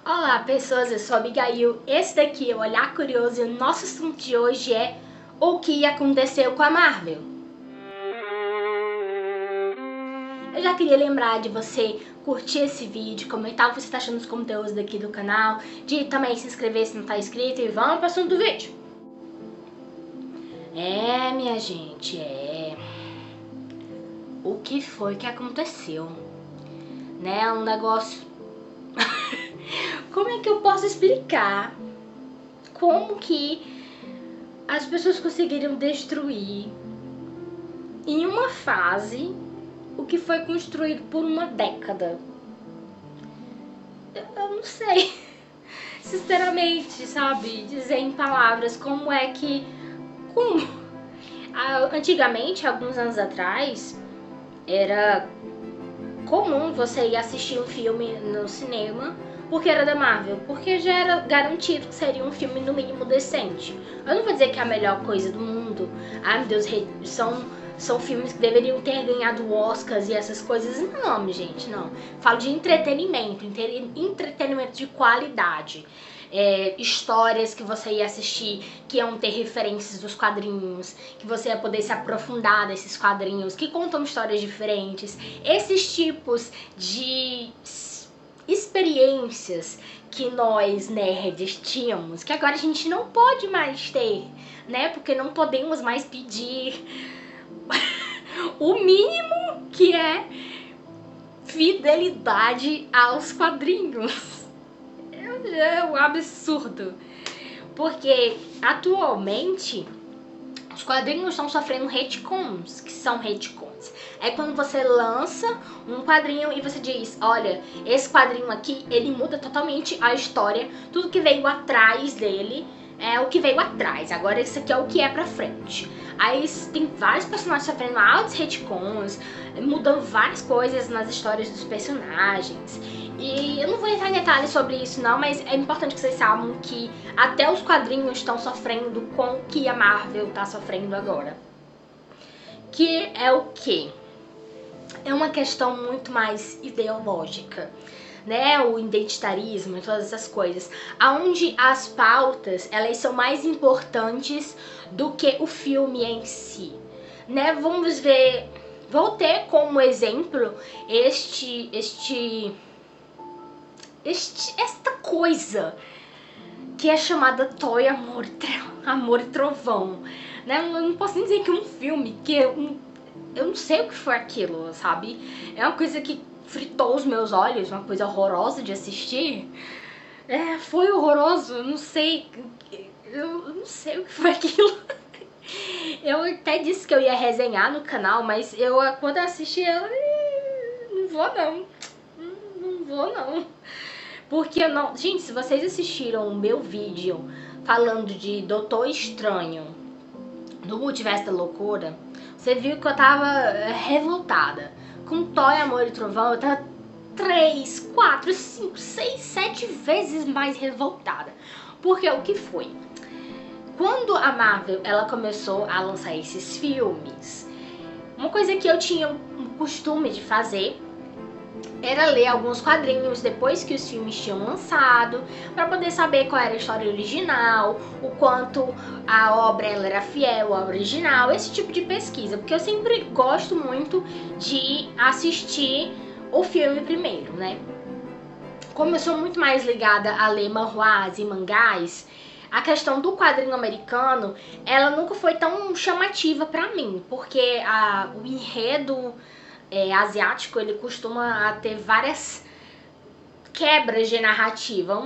Olá pessoas, eu sou a Abigail, esse daqui é o Olhar Curioso e o nosso assunto de hoje é o que aconteceu com a Marvel. Eu já queria lembrar de você curtir esse vídeo, comentar o que você está achando dos conteúdos daqui do canal, de também se inscrever se não está inscrito e vamos para o assunto do vídeo. Minha gente, o que foi que aconteceu? Né, um negócio... Como é que eu posso explicar como que as pessoas conseguiram destruir em uma fase o que foi construído por uma década? Eu não sei, sinceramente, sabe, dizer em palavras como é que... Antigamente, alguns anos atrás, era comum você ir assistir um filme no cinema porque era da Marvel, porque já era garantido que seria um filme no mínimo decente. Eu não vou dizer que é a melhor coisa do mundo, ai meu Deus, são filmes que deveriam ter ganhado Oscars e essas coisas. Não, gente, não. Falo de entretenimento, entretenimento de qualidade. Histórias que você ia assistir, que iam ter referências dos quadrinhos, que você ia poder se aprofundar nesses quadrinhos, que contam histórias diferentes. Esses tipos de experiências que nós nerds tínhamos, que agora a gente não pode mais ter, né? Porque não podemos mais pedir o mínimo, que é fidelidade aos quadrinhos. É um absurdo. Porque atualmente os quadrinhos estão sofrendo retcons. Que são retcons? É quando você lança um quadrinho e você diz, olha, esse quadrinho aqui, ele muda totalmente a história, tudo que veio atrás dele é o que veio atrás, agora esse aqui é o que é pra frente. Aí tem vários personagens sofrendo altos retcons, mudando várias coisas nas histórias dos personagens. E eu não vou entrar em detalhes sobre isso não, mas é importante que vocês saibam que até os quadrinhos estão sofrendo com o que a Marvel tá sofrendo agora. Que é o quê? É uma questão muito mais ideológica, né? O identitarismo e todas essas coisas, aonde as pautas, elas são mais importantes do que o filme em si, né? Vamos ver, vou ter como exemplo esta coisa que é chamada Thor, Amor e Trovão, né? Eu não posso nem dizer que é um filme, que eu não sei o que foi aquilo, sabe? É uma coisa que fritou os meus olhos, uma coisa horrorosa de assistir. Foi horroroso, eu não sei o que foi aquilo. Eu até disse que eu ia resenhar no canal, mas quando eu assisti, não vou não. Porque eu não... Gente, se vocês assistiram o meu vídeo falando de Doutor Estranho do Multiverso da Loucura, você viu que eu tava revoltada. Com Thor, Amor e Trovão, eu tava 3, 4, 5, 6, 7 vezes mais revoltada. Porque o que foi? Quando a Marvel ela começou a lançar esses filmes, uma coisa que eu tinha um costume de fazer era ler alguns quadrinhos depois que os filmes tinham lançado, para poder saber qual era a história original, o quanto a obra ela era fiel ao original, esse tipo de pesquisa, porque eu sempre gosto muito de assistir o filme primeiro, né? Como eu sou muito mais ligada a ler manhwas e mangás, a questão do quadrinho americano, ela nunca foi tão chamativa pra mim, porque o enredo asiático, ele costuma ter várias quebras de narrativa,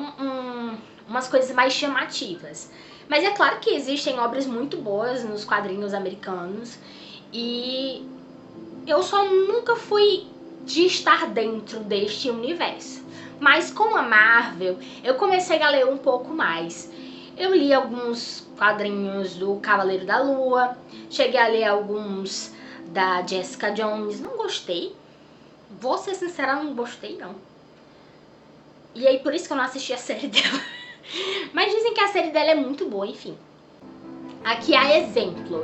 umas coisas mais chamativas. Mas é claro que existem obras muito boas nos quadrinhos americanos, e eu só nunca fui de estar dentro deste universo. Mas com a Marvel, eu comecei a ler um pouco mais. Eu li alguns quadrinhos do Cavaleiro da Lua, cheguei a ler alguns da Jessica Jones, não gostei. Vou ser sincera, não gostei não. E aí por isso que eu não assisti a série dela. Mas dizem que a série dela é muito boa, enfim. Aqui há exemplo,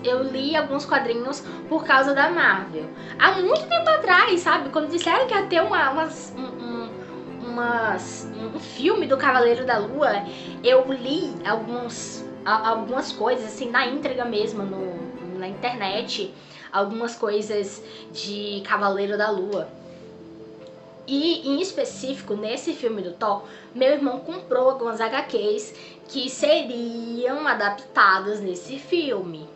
eu li alguns quadrinhos por causa da Marvel. Há muito tempo atrás, sabe? Quando disseram que ia ter um filme do Cavaleiro da Lua, eu li algumas coisas, assim, na íntegra mesmo, na internet, algumas coisas de Cavaleiro da Lua. E, em específico, nesse filme do Thor, meu irmão comprou algumas HQs que seriam adaptadas nesse filme,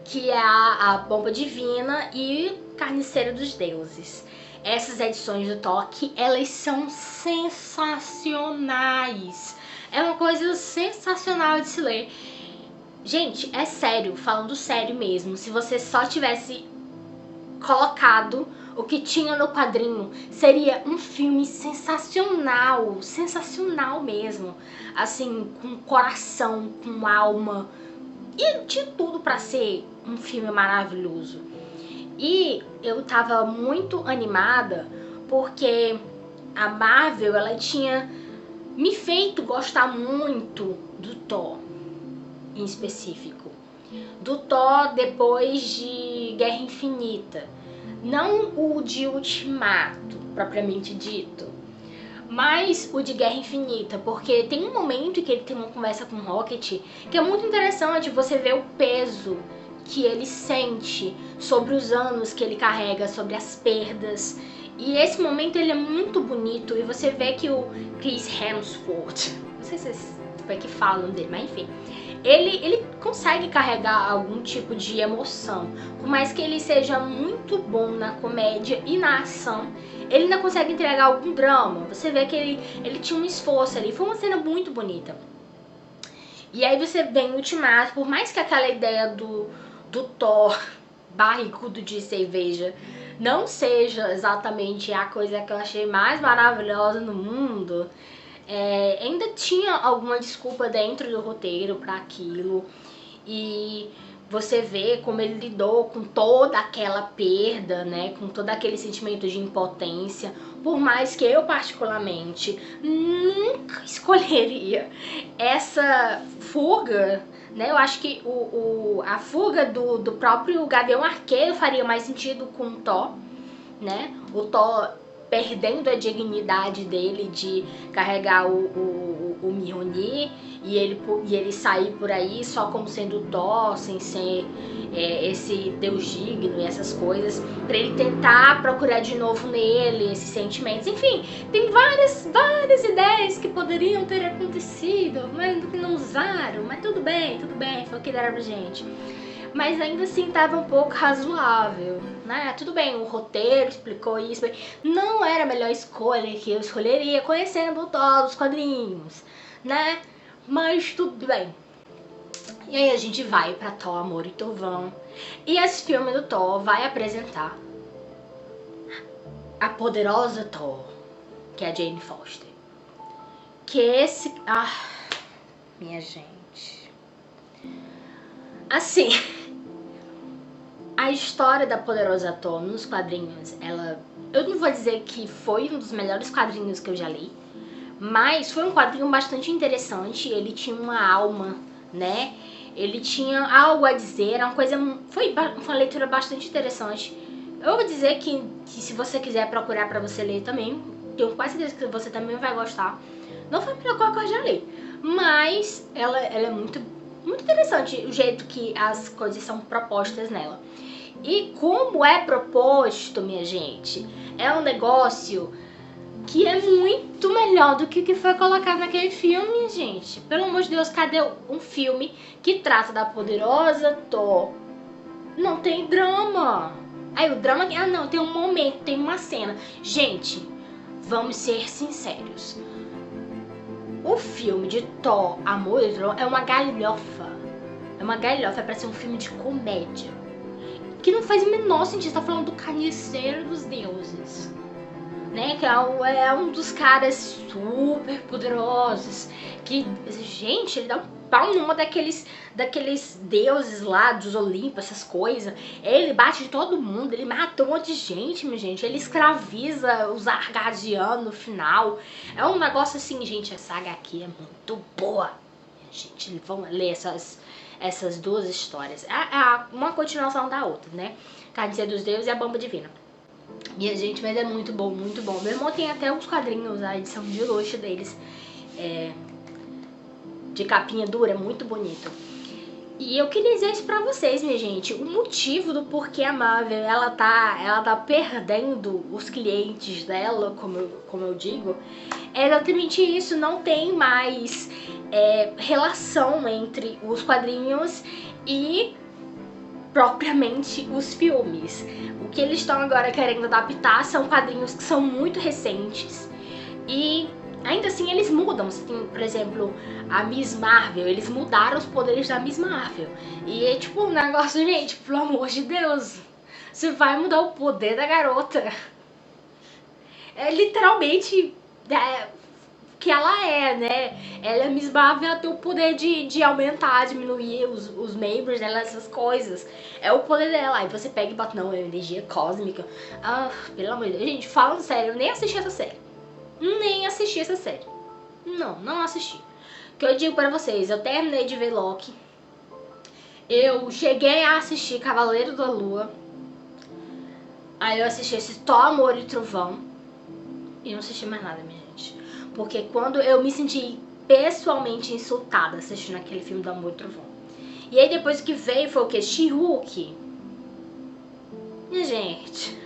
que é a Bomba Divina e Carniceiro dos Deuses. Essas edições do Thor, elas são sensacionais. É uma coisa sensacional de se ler. Gente, é sério, falando sério mesmo, se você só tivesse colocado o que tinha no quadrinho, seria um filme sensacional, sensacional mesmo, assim, com coração, com alma, e tinha tudo pra ser um filme maravilhoso. E eu tava muito animada porque a Marvel, ela tinha me feito gostar muito do Thor, em específico. Do Thor depois de Guerra Infinita. Não o de Ultimato, propriamente dito, mas o de Guerra Infinita, porque tem um momento em que ele tem uma conversa com o Rocket que é muito interessante você ver o peso que ele sente sobre os anos que ele carrega, sobre as perdas. E esse momento ele é muito bonito e você vê que o Chris Hemsworth, não sei se é que falam dele, mas enfim, ele consegue carregar algum tipo de emoção. Por mais que ele seja muito bom na comédia e na ação, ele ainda consegue entregar algum drama. Você vê que ele tinha um esforço ali. Foi uma cena muito bonita. E aí você vê em Ultimato, por mais que aquela ideia do Thor barrigudo de cerveja não seja exatamente a coisa que eu achei mais maravilhosa no mundo, ainda tinha alguma desculpa dentro do roteiro para aquilo. E você vê como ele lidou com toda aquela perda, né, com todo aquele sentimento de impotência. Por mais que eu particularmente nunca escolheria essa fuga, né, eu acho que a fuga do próprio Gavião Arqueiro faria mais sentido com o Thor, né, o Thor perdendo a dignidade dele de carregar o Mjolnir e ele sair por aí só como sendo Thor, sem ser esse deus digno e essas coisas, pra ele tentar procurar de novo nele esses sentimentos. Enfim, tem várias ideias que poderiam ter acontecido, mas que não usaram, mas tudo bem, foi o que deram pra gente. Mas ainda assim tava um pouco razoável, né? Tudo bem, o roteiro explicou isso, não era a melhor escolha que eu escolheria conhecendo o Thor dos quadrinhos, né? Mas tudo bem. E aí a gente vai pra Thor, Amor e Trovão, e esse filme do Thor vai apresentar a poderosa Thor, que é a Jane Foster. Que esse... minha gente... Assim... A história da poderosa Thor nos quadrinhos, eu não vou dizer que foi um dos melhores quadrinhos que eu já li, mas foi um quadrinho bastante interessante. Ele tinha uma alma, né? Ele tinha algo a dizer, foi uma leitura bastante interessante. Eu vou dizer que se você quiser procurar pra você ler também, tenho quase certeza que você também vai gostar. Não foi a melhor coisa que eu já li, mas ela é muito interessante o jeito que as coisas são propostas nela. E como é proposto, minha gente, é um negócio que é muito melhor do que o que foi colocado naquele filme, gente. Pelo amor de Deus, cadê um filme que trata da poderosa Thor? Não tem drama. Aí o drama... não, tem um momento, tem uma cena. Gente, vamos ser sinceros. O filme de Thor, Amor e Trovão é uma galhofa. É pra ser um filme de comédia. Que não faz o menor sentido. Você tá falando do Carniceiro dos Deuses, né? Que é um dos caras super poderosos. Que, gente, ele dá um pau numa daqueles deuses lá dos Olimpos, essas coisas. Ele bate em todo mundo, ele mata um monte de gente, minha gente. Ele escraviza os Argadianos no final. É um negócio assim, gente, essa saga aqui é muito boa. Gente, vamos ler essas duas histórias. Uma continuação da outra, né? Carniceiro dos Deuses e a Bomba Divina. Minha gente, mas é muito bom, muito bom. Meu irmão tem até uns quadrinhos, a edição de luxo deles, de capinha dura, é muito bonito. E eu queria dizer isso pra vocês, minha gente, o motivo do porquê a Marvel, ela tá perdendo os clientes dela, como eu digo, é exatamente isso, não tem mais relação entre os quadrinhos e propriamente os filmes. O que eles estão agora querendo adaptar são quadrinhos que são muito recentes e ainda assim eles mudam. Você tem, por exemplo, a Miss Marvel, eles mudaram os poderes da Miss Marvel. E é tipo um negócio, gente, pelo amor de Deus, você vai mudar o poder da garota. É literalmente que ela é, né? Ela é Miss Marvel, ela tem o poder de aumentar, diminuir os membros dela, essas coisas. É o poder dela. Aí você pega e bota, não, é energia cósmica. Ah, pelo amor de Deus. Gente, falando sério, eu nem assisti essa série. Nem assisti essa série. Não assisti. O que eu digo pra vocês, eu terminei de ver Loki. Eu cheguei a assistir Cavaleiro da Lua. Aí eu assisti esse Thor, Amor e Trovão. E não assisti mais nada, minha gente. Porque quando eu me senti pessoalmente insultada assistindo aquele filme do Amor e Trovão. E aí depois que veio foi o que? She-Hulk. Minha gente,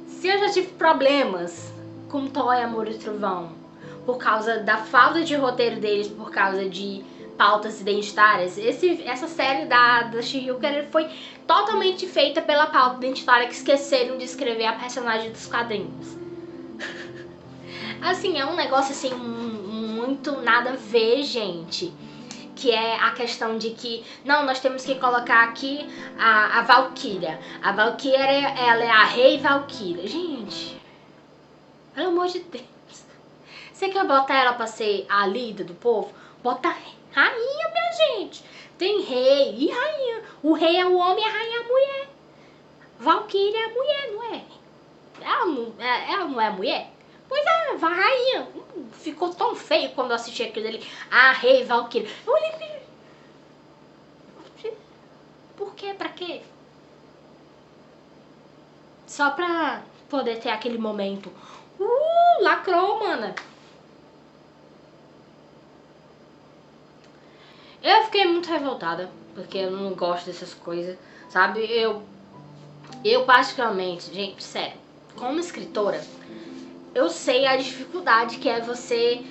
se eu já tive problemas com Thor, Amor e Trovão por causa da falta de roteiro deles, por causa de pautas identitárias, essa série da She-Hulk foi totalmente feita pela pauta identitária, que esqueceram de escrever a personagem dos quadrinhos. Assim, é um negócio assim muito nada a ver, gente. Que é a questão de que, não, nós temos que colocar aqui a Valkyria. A Valkyria, ela é a Rei Valkyria. Gente, pelo amor de Deus. Você quer botar ela pra ser a líder do povo? Bota rainha, minha gente. Tem rei e rainha. O rei é o homem e a rainha é a mulher. Valkyria é a mulher, não é? Ela não é mulher? Pois é, a rainha. Ficou tão feio quando eu assisti aquilo ali. Ah, Rei Valkyria. Eu olhei. Por quê? Pra quê? Só pra poder ter aquele momento. Lacrou, mana. Eu fiquei muito revoltada, porque eu não gosto dessas coisas, sabe? Eu particularmente, gente, sério, como escritora, eu sei a dificuldade que é você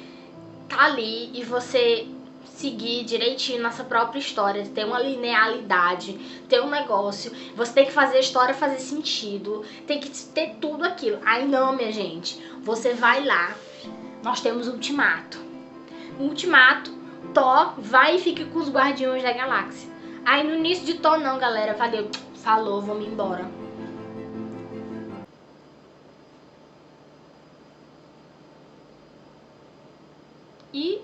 tá ali e você seguir direitinho nossa própria história, ter uma linearidade, ter um negócio, você tem que fazer a história fazer sentido, tem que ter tudo aquilo. Aí não, minha gente, você vai lá, nós temos o Ultimato. No Ultimato, Thor vai e fica com os Guardiões da Galáxia. Aí no início de Thor, não, galera, valeu, falou, vamos embora. E,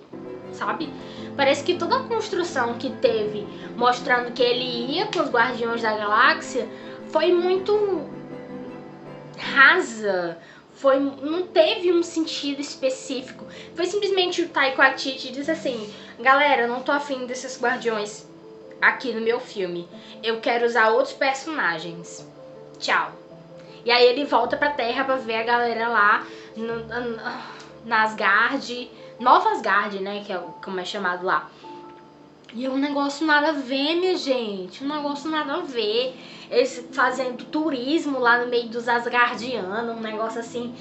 sabe, parece que toda a construção que teve mostrando que ele ia com os Guardiões da Galáxia foi muito rasa, não teve um sentido específico. Foi simplesmente o Taika Waititi disse assim, galera, eu não tô afim desses Guardiões aqui no meu filme, eu quero usar outros personagens, tchau. E aí ele volta pra Terra pra ver a galera lá na Asgard, Nova Asgard, né, que é como é chamado lá. E é um negócio nada a ver, minha gente, um negócio nada a ver. Eles fazendo turismo lá no meio dos Asgardianos, um negócio assim.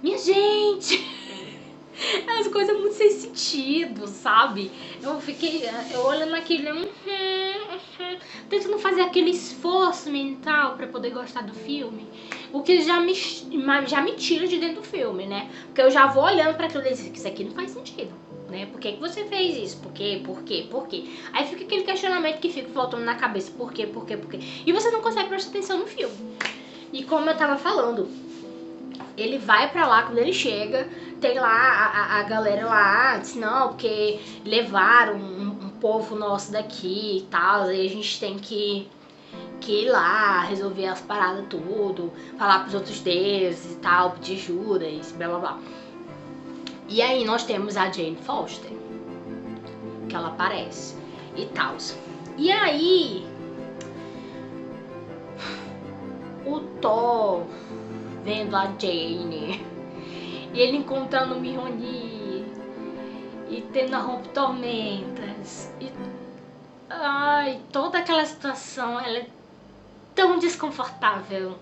Minha gente, as coisas muito sem sentido, sabe? Eu olhando aquilo, tentando fazer aquele esforço mental pra poder gostar do filme. O que já me tira de dentro do filme, né? Porque eu já vou olhando pra aquilo e dizer que isso aqui não faz sentido, né? Por que você fez isso? Por quê? Aí fica aquele questionamento que fica voltando na cabeça. Por quê? E você não consegue prestar atenção no filme. E como eu tava falando, ele vai pra lá, quando ele chega, tem lá a galera lá, diz, não, porque levaram um povo nosso daqui e tal, aí a gente tem que ir lá, resolver as paradas tudo, falar pros outros deuses e tal, pedir juras, blá blá blá. E aí nós temos a Jane Foster, que ela aparece e tal. E aí o Thor vendo a Jane, e ele encontrando o Mjolnir, e tendo a roupa tormentas, e ai, toda aquela situação, ela é tão desconfortável.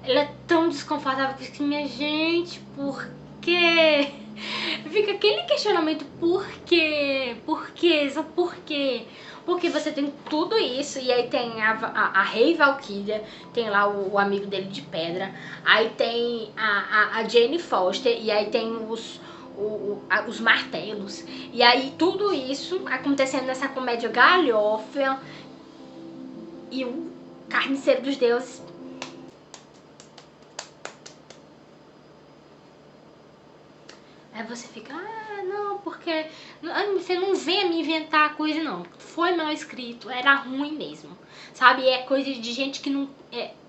Ela é tão desconfortável que, minha gente, por quê? Fica aquele questionamento, por quê? Por quê? Só por quê? Porque você tem tudo isso, e aí tem a Rei Valkyria, tem lá o amigo dele de pedra, aí tem a Jane Foster, e aí tem os martelos, e aí tudo isso acontecendo nessa comédia galhofa, e o Carniceiro dos Deuses. Aí você fica, não, porque você não vem me inventar coisa, não. Foi mal escrito, era ruim mesmo. Sabe, é coisa de gente que não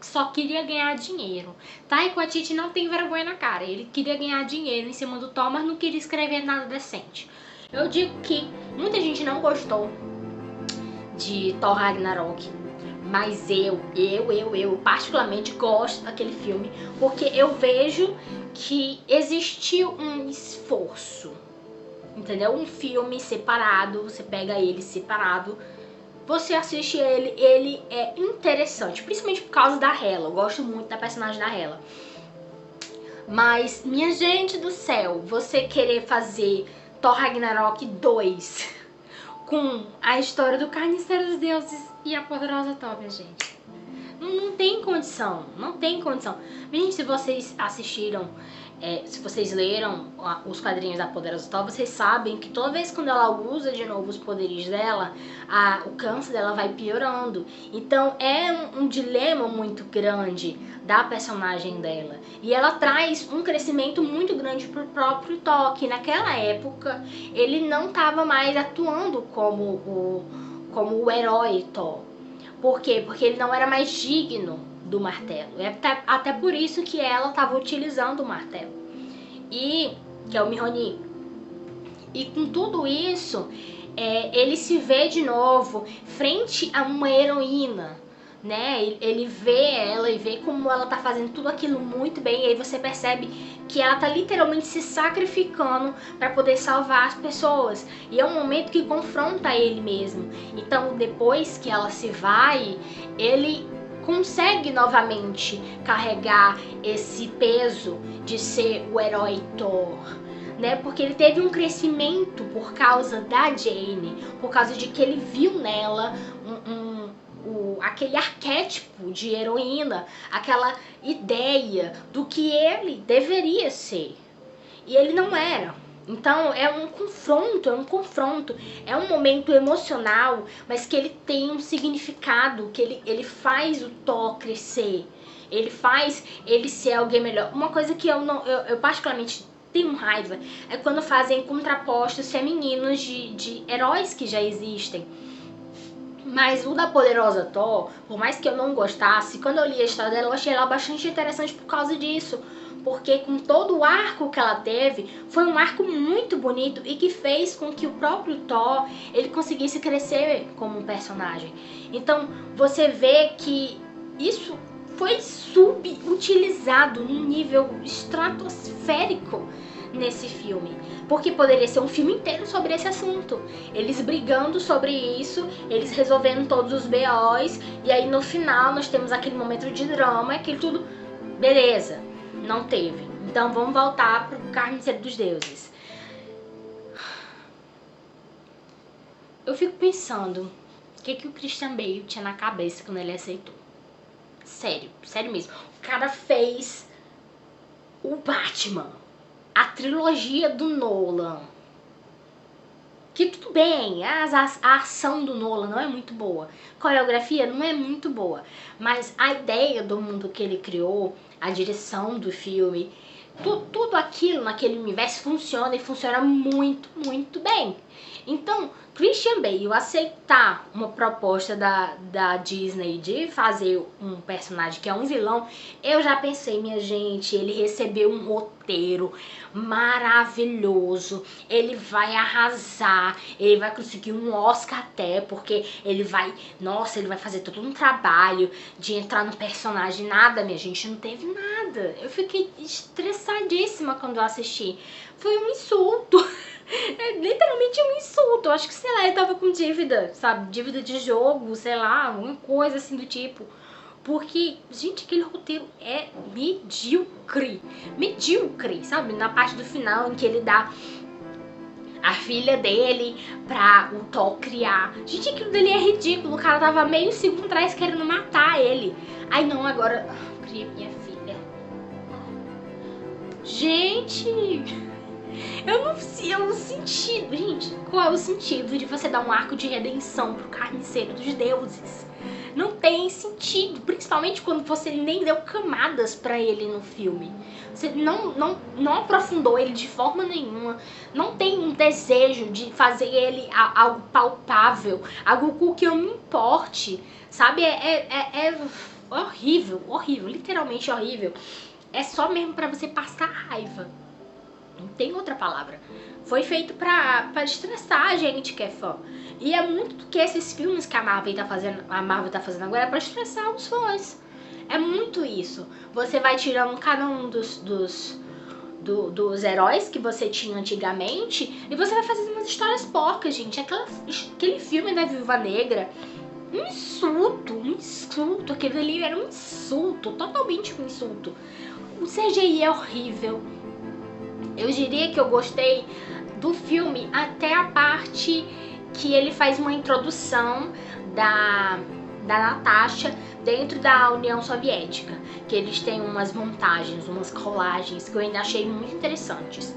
só queria ganhar dinheiro. Taika Waititi não tem vergonha na cara. Ele queria ganhar dinheiro em cima do Thor, mas não queria escrever nada decente. Eu digo que muita gente não gostou de Thor Ragnarok, mas eu particularmente gosto daquele filme, porque eu vejo que existiu um esforço, entendeu? Um filme separado, você pega ele separado, você assiste ele é interessante, principalmente por causa da Hela. Eu gosto muito da personagem da Hela. Mas, minha gente do céu, você querer fazer Thor Ragnarok 2 com a história do Carniceiro dos Deuses e a Poderosa Thor, minha gente, não tem condição, não tem condição. Gente, se vocês assistiram, se vocês leram os quadrinhos da Poderosa Thor, vocês sabem que toda vez quando ela usa de novo os poderes dela, o câncer dela vai piorando. Então é um dilema muito grande da personagem dela. E ela traz um crescimento muito grande pro próprio Thor, que naquela época ele não estava mais atuando como o herói Thor. Por quê? Porque ele não era mais digno do martelo. Até por isso que ela estava utilizando o martelo. Que é o Mjolnir. E com tudo isso, ele se vê de novo frente a uma heroína, né? Ele vê ela e vê como ela tá fazendo tudo aquilo muito bem. E aí você percebe que ela tá literalmente se sacrificando para poder salvar as pessoas. E é um momento que confronta ele mesmo. Então depois que ela se vai, ele consegue novamente carregar esse peso de ser o herói Thor, né? Porque ele teve um crescimento por causa da Jane, por causa de que ele viu nela aquele arquétipo de heroína, aquela ideia do que ele deveria ser. E ele não era. Então é um confronto, é um momento emocional, mas que ele tem um significado, que ele faz o Thor crescer, ele faz ele ser alguém melhor. Uma coisa que eu particularmente tenho raiva é quando fazem contrapostos femininos de heróis que já existem. Mas o da Poderosa Thor, por mais que eu não gostasse, quando eu li a história dela, eu achei ela bastante interessante por causa disso. Porque com todo o arco que ela teve, foi um arco muito bonito e que fez com que o próprio Thor, ele conseguisse crescer como um personagem. Então, você vê que isso foi subutilizado num nível estratosférico nesse filme, porque poderia ser um filme inteiro sobre esse assunto, eles brigando sobre isso, eles resolvendo todos os BOs, e aí no final nós temos aquele momento de drama, aquele tudo, beleza, não teve, então vamos voltar pro Carniceiro dos Deuses. Eu fico pensando, o que o Christian Bale tinha na cabeça quando ele aceitou? Sério, sério mesmo, o cara fez o Batman, a trilogia do Nolan, que tudo bem, a ação do Nolan não é muito boa, a coreografia não é muito boa, mas a ideia do mundo que ele criou, a direção do filme, tudo aquilo naquele universo funciona e funciona muito, muito bem. Então, Christian Bale aceitar uma proposta da Disney de fazer um personagem que é um vilão, eu já pensei, minha gente, ele recebeu um roteiro maravilhoso, ele vai arrasar, ele vai conseguir um Oscar até, porque ele vai, nossa, ele vai fazer todo um trabalho de entrar no personagem. Nada, minha gente, não teve nada. Eu fiquei estressadíssima quando eu assisti. Foi um insulto. É literalmente um insulto. Eu acho que, sei lá, eu tava com dívida, sabe? Dívida de jogo, sei lá, uma coisa assim do tipo. Porque, gente, aquele roteiro é medíocre. Medíocre, sabe? Na parte do final em que ele dá a filha dele pra o Thor criar. Gente, aquilo dele é ridículo. O cara tava meio segundo atrás querendo matar ele. Ai, não, agora cria minha filha. Gente... Eu não sei o sentido, gente. Qual é o sentido de você dar um arco de redenção pro carniceiro dos deuses? Não tem sentido, principalmente quando você nem deu camadas pra ele no filme. Você não aprofundou ele de forma nenhuma. Não tem um desejo de fazer ele algo palpável, algo com que eu me importe, sabe? É horrível, horrível, literalmente horrível. É só mesmo pra você passar raiva. Não tem outra palavra. Foi feito pra estressar a gente que é fã. E é muito do que esses filmes que a Marvel tá fazendo agora é pra estressar os fãs. É muito isso. Você vai tirando cada um dos heróis que você tinha antigamente e você vai fazendo umas histórias porcas, gente. Aquele filme da Viúva Negra, um insulto. Aquele ali era um insulto, totalmente um insulto. O CGI é horrível. Eu diria que eu gostei do filme até a parte que ele faz uma introdução da Natasha dentro da União Soviética, que eles têm umas montagens, umas colagens que eu ainda achei muito interessantes.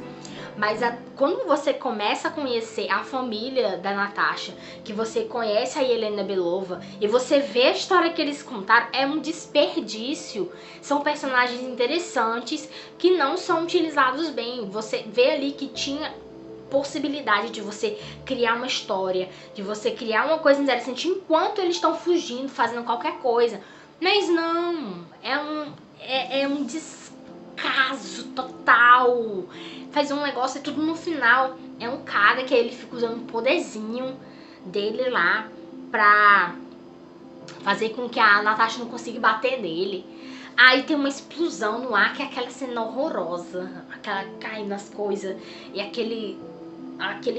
Mas quando você começa a conhecer a família da Natasha, que você conhece a Yelena Belova e você vê a história que eles contaram, é um desperdício. São personagens interessantes que não são utilizados bem. Você vê ali que tinha possibilidade de você criar uma história, de você criar uma coisa interessante enquanto eles estão fugindo, fazendo qualquer coisa. Mas não, é um descaso total. Faz um negócio e tudo no final. É um cara que ele fica usando um poderzinho dele lá pra fazer com que a Natasha não consiga bater nele. Aí tem uma explosão no ar, que é aquela cena horrorosa, aquela caindo nas coisas, e aquele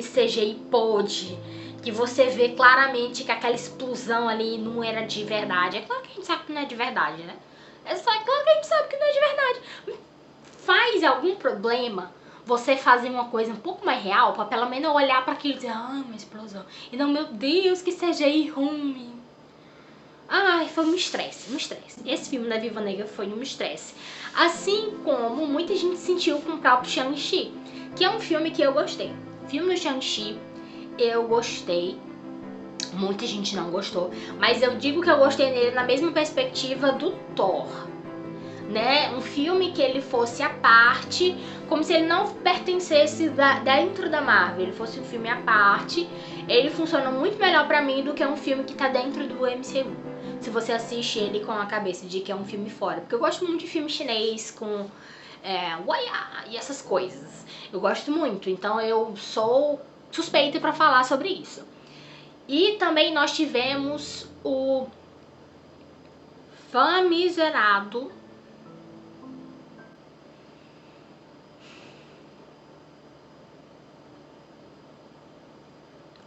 CGI podre, que você vê claramente que aquela explosão ali não era de verdade. É claro que a gente sabe que não é de verdade, né? É claro que a gente sabe que não é de verdade. Faz algum problema você fazer uma coisa um pouco mais real, pra pelo menos olhar pra aquilo e dizer, ai, uma explosão. E não, meu Deus, que CGI ruim. Ai, foi um estresse, um estresse. Esse filme da Viúva Negra foi um estresse. Assim como muita gente sentiu com o próprio Shang-Chi, que é um filme que eu gostei. O filme do Shang-Chi, eu gostei. Muita gente não gostou. Mas eu digo que eu gostei nele na mesma perspectiva do Thor. Né? Um filme que ele fosse à parte, como se ele não pertencesse dentro da Marvel, ele fosse um filme à parte. Ele funciona muito melhor pra mim do que um filme que tá dentro do MCU, se você assiste ele com a cabeça de que é um filme fora. Porque eu gosto muito de filme chinês com waiá e essas coisas. Eu gosto muito, então eu sou suspeita pra falar sobre isso. E também nós tivemos o famigerado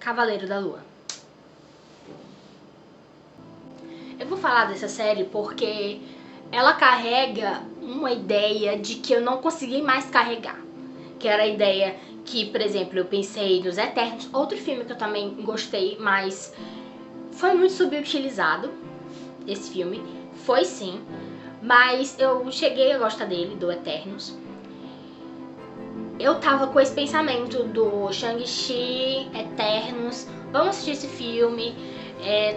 Cavaleiro da Lua. Eu vou falar dessa série porque ela carrega uma ideia de que eu não consegui mais carregar. Que era a ideia que, por exemplo, eu pensei nos Eternos, outro filme que eu também gostei, mas foi muito subutilizado, esse filme, foi sim, mas eu cheguei a gostar dele, do Eternos. Eu tava com esse pensamento do Shang-Chi, Eternos, vamos assistir esse filme,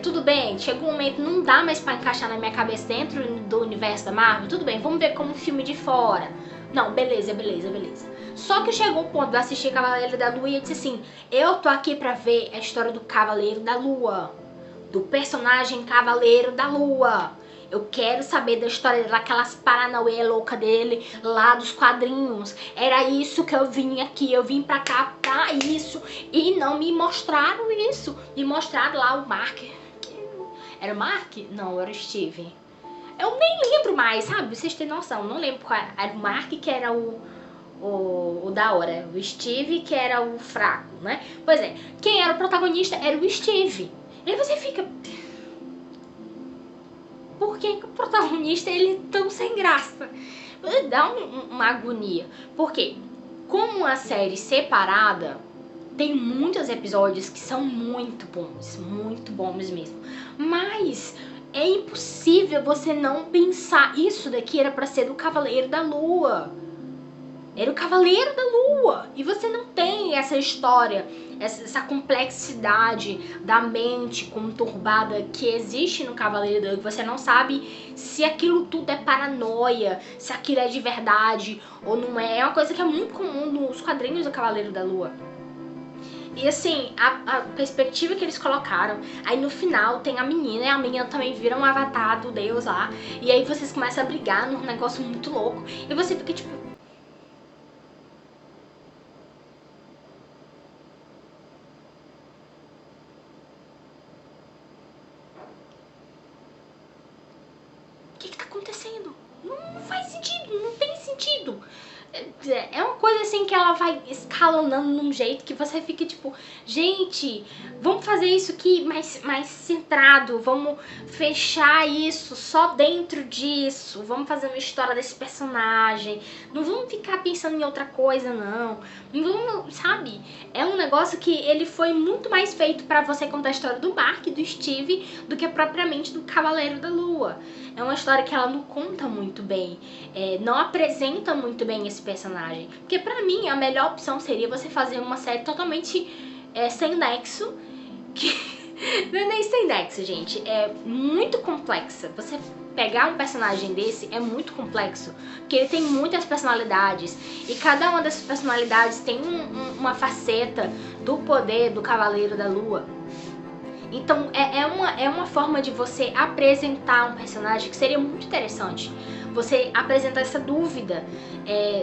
tudo bem, chegou um momento, não dá mais pra encaixar na minha cabeça dentro do universo da Marvel, tudo bem, vamos ver como um filme de fora. Não, beleza. Só que chegou o ponto de eu assistir Cavaleiro da Lua e eu disse assim, eu tô aqui pra ver a história do Cavaleiro da Lua, do personagem Cavaleiro da Lua. Eu quero saber da história daquelas paranauê louca dele lá dos quadrinhos. Era isso que eu vim aqui, eu vim pra cá pra isso. E não me mostraram isso. Me mostraram lá o Mark. Era o Mark? Não, era o Steve. Eu nem lembro mais, sabe? Vocês têm noção, não lembro qual era. Era o Mark que era o da hora. O Steve que era o fraco, né? Pois é, quem era o protagonista era o Steve. E aí você fica... Por que o protagonista ele é tão sem graça? Dá uma agonia. Porque, como uma série separada, tem muitos episódios que são muito bons mesmo. Mas é impossível você não pensar, isso daqui era pra ser do Cavaleiro da Lua. Era o Cavaleiro da Lua. E você não tem essa história, essa complexidade da mente conturbada que existe no Cavaleiro da Lua. Você não sabe se aquilo tudo é paranoia, se aquilo é de verdade ou não é. É uma coisa que é muito comum nos quadrinhos do Cavaleiro da Lua. E assim, a perspectiva que eles colocaram, aí no final tem a menina, e a menina também vira um avatar do Deus lá. E aí vocês começam a brigar num negócio muito louco. E você fica tipo... O que tá acontecendo? Não faz sentido, não tem sentido. É uma coisa assim que ela vai escalonando num jeito que você fica tipo, gente, vamos fazer isso aqui mais centrado, vamos fechar isso só dentro disso, vamos fazer uma história desse personagem, não vamos ficar pensando em outra coisa não vamos, sabe? É um negócio que ele foi muito mais feito pra você contar a história do Mark e do Steve do que propriamente do Cavaleiro da Lua. É uma história que ela não conta muito bem, não apresenta muito bem esse personagem. Porque pra mim a melhor opção seria você fazer uma série totalmente sem nexo, que não é nem sem nexo, gente, é muito complexa. Você pegar um personagem desse é muito complexo, porque ele tem muitas personalidades e cada uma dessas personalidades tem uma faceta do poder do Cavaleiro da Lua. Então é uma forma de você apresentar um personagem que seria muito interessante. Você apresentar essa dúvida,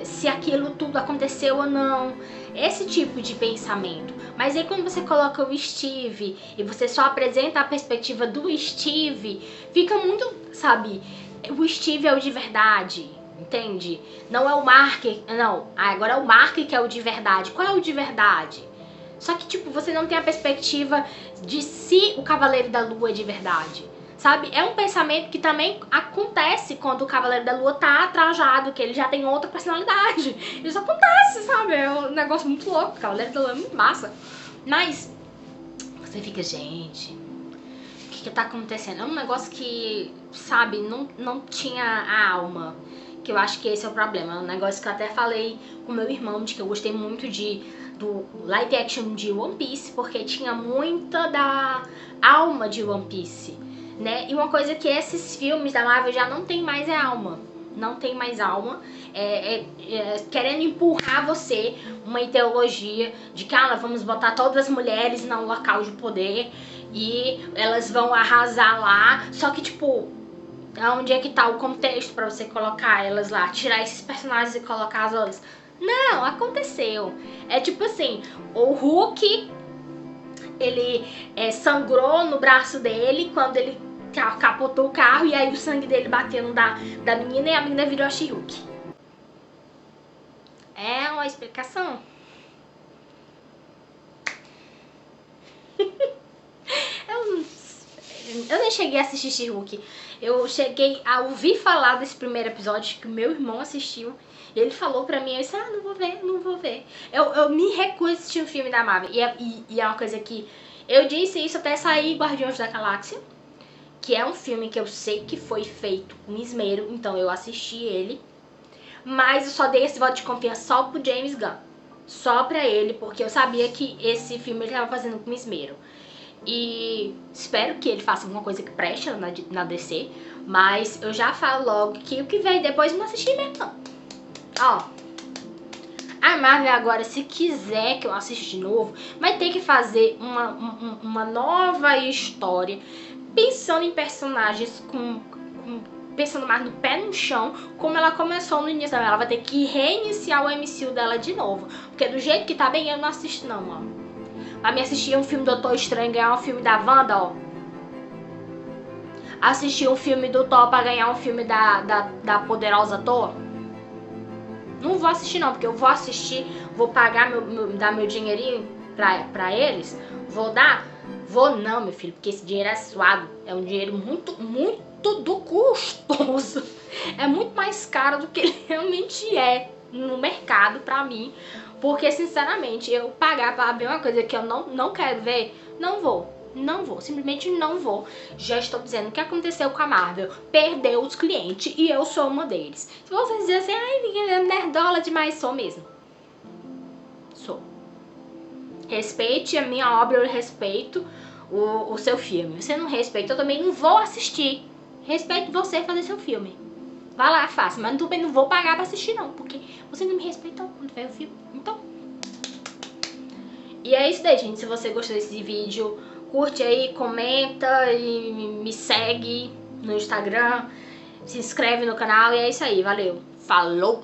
se aquilo tudo aconteceu ou não, esse tipo de pensamento. Mas aí quando você coloca o Steve e você só apresenta a perspectiva do Steve, fica muito, sabe, o Steve é o de verdade, entende? Não é o Mark, não, agora é o Mark que é o de verdade. Qual é o de verdade? Só que, tipo, você não tem a perspectiva de se o Cavaleiro da Lua é de verdade, sabe? É um pensamento que também acontece quando o Cavaleiro da Lua tá trajado, que ele já tem outra personalidade. Isso acontece, sabe? É um negócio muito louco. O Cavaleiro da Lua é muito massa. Mas você fica, gente, o que tá acontecendo? É um negócio que, sabe, não tinha a alma. Que eu acho que esse é o problema. É um negócio que eu até falei com meu irmão, de que eu gostei muito do live action de One Piece, porque tinha muita da alma de One Piece, né? E uma coisa que esses filmes da Marvel já não tem mais é alma. Não tem mais alma. Querendo empurrar você uma ideologia de que vamos botar todas as mulheres no local de poder e elas vão arrasar lá. Só que, tipo, onde é que tá o contexto pra você colocar elas lá? Tirar esses personagens e colocar as outras? Não, aconteceu. É tipo assim, o Hulk, ele sangrou no braço dele quando ele capotou o carro e aí o sangue dele bateu no da menina e a menina virou a She-Hulk. É uma explicação. Eu nem cheguei a assistir She-Hulk. Eu cheguei a ouvir falar desse primeiro episódio que o meu irmão assistiu. E ele falou pra mim, eu disse, não vou ver, não vou ver. Eu me recuso a assistir um filme da Marvel. E é uma coisa que... Eu disse isso até sair Guardiões da Galáxia, que é um filme que eu sei que foi feito com esmero, então eu assisti ele. Mas eu só dei esse voto de confiança só pro James Gunn. Só pra ele, porque eu sabia que esse filme ele tava fazendo com esmero. E espero que ele faça alguma coisa que preste na DC. Mas eu já falo logo que o que vem depois eu não assisti mesmo não. Ó, A Marvel agora, se quiser que eu assista de novo, vai ter que fazer uma nova história, pensando em personagens pensando mais no pé no chão, como ela começou no início. Ela vai ter que reiniciar o MCU dela de novo, porque do jeito que tá bem, eu não assisto não, ó. Pra me assistir um filme do Doutor Estranho, ganhar um filme da Wanda, ó. Assistir um filme do Thor pra ganhar um filme da poderosa Thor. Não vou assistir não, porque eu vou assistir, vou pagar, dar meu dinheirinho pra eles, vou dar? Vou não, meu filho, porque esse dinheiro é suado, é um dinheiro muito do custoso, é muito mais caro do que ele realmente é no mercado pra mim, porque sinceramente, eu pagar pra ver uma coisa que eu não quero ver, não vou, simplesmente não vou. Já estou dizendo o que aconteceu com a Marvel, perdeu os clientes e eu sou uma deles. Se vocês dizem assim, ai, nerdola demais, sou mesmo. Sou. Respeite a minha obra, eu respeito o seu filme. Você não respeita, eu também não vou assistir. Respeito você fazer seu filme. Vai lá, faça, mas também não vou pagar pra assistir não, porque você não me respeitou quando fez o filme. Então. E é isso daí, gente. Se você gostou desse vídeo, curte aí, comenta e me segue no Instagram, se inscreve no canal e é isso aí, valeu, falou!